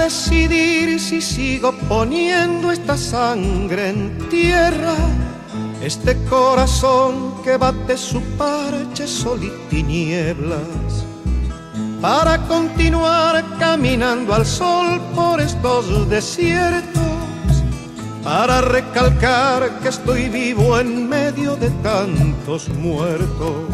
decidir si sigo poniendo esta sangre en tierra, este corazón que bate su parche sol y tinieblas, para continuar caminando al sol por estos desiertos, para recalcar que estoy vivo en medio de tantos muertos,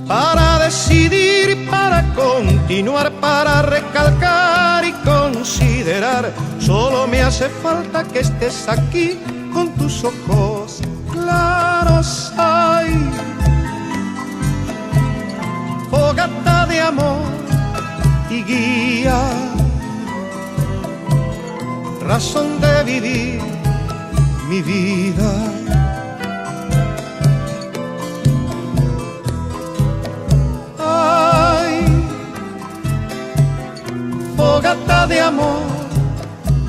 para decidir, para continuar, para recalcar y considerar. Solo me hace falta que estés aquí con tus ojos claros. Ay, fogata de amor y guía, razón de vivir mi vida. Ay, fogata de amor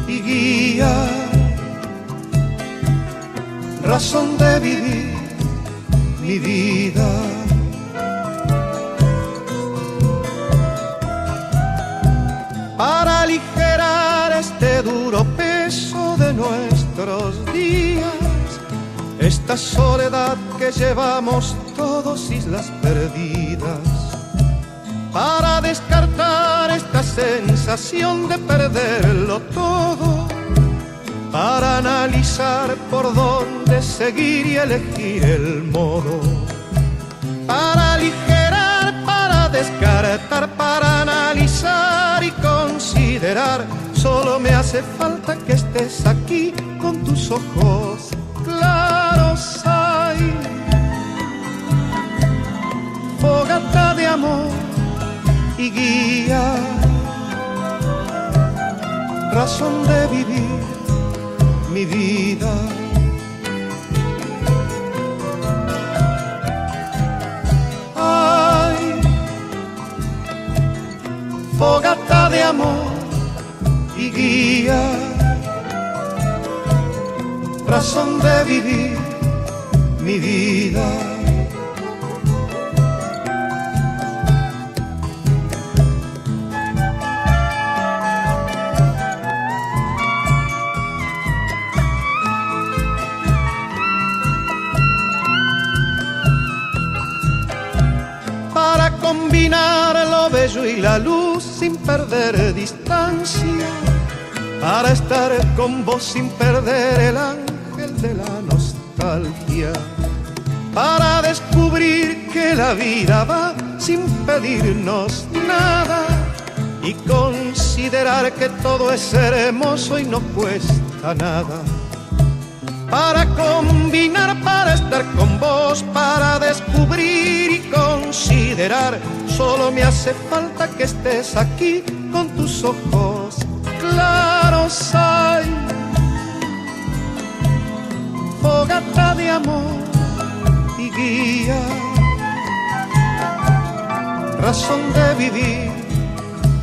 y guía, razón de vivir mi vida. Para aligerar este duro peso de nuestros días, esta soledad que llevamos todos, islas perdidas, para descartar esta sensación de perderlo todo, para analizar por dónde seguir y elegir el modo, para aligerar, para descartar, para analizar y considerar. Solo me hace falta que estés aquí con tus ojos claros. Ay, fogata de amor y guía, razón de vivir mi vida. Ay, fogata de amor y guía, razón de vivir mi vida. Para combinar lo bello y la luz sin perder distancia, para estar con vos sin perder el ángel de la nostalgia, para descubrir que la vida va sin pedirnos nada y considerar que todo es hermoso y no cuesta nada. Para combinar, para estar con vos, para descubrir y considerar. Solo me hace falta que estés aquí con tus ojos claros. Ay, fogata de amor y guía, razón de vivir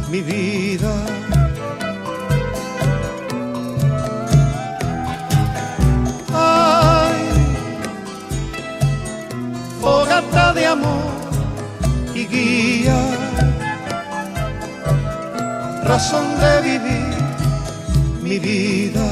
mi vida. Fogata de amor y guía, razón de vivir mi vida.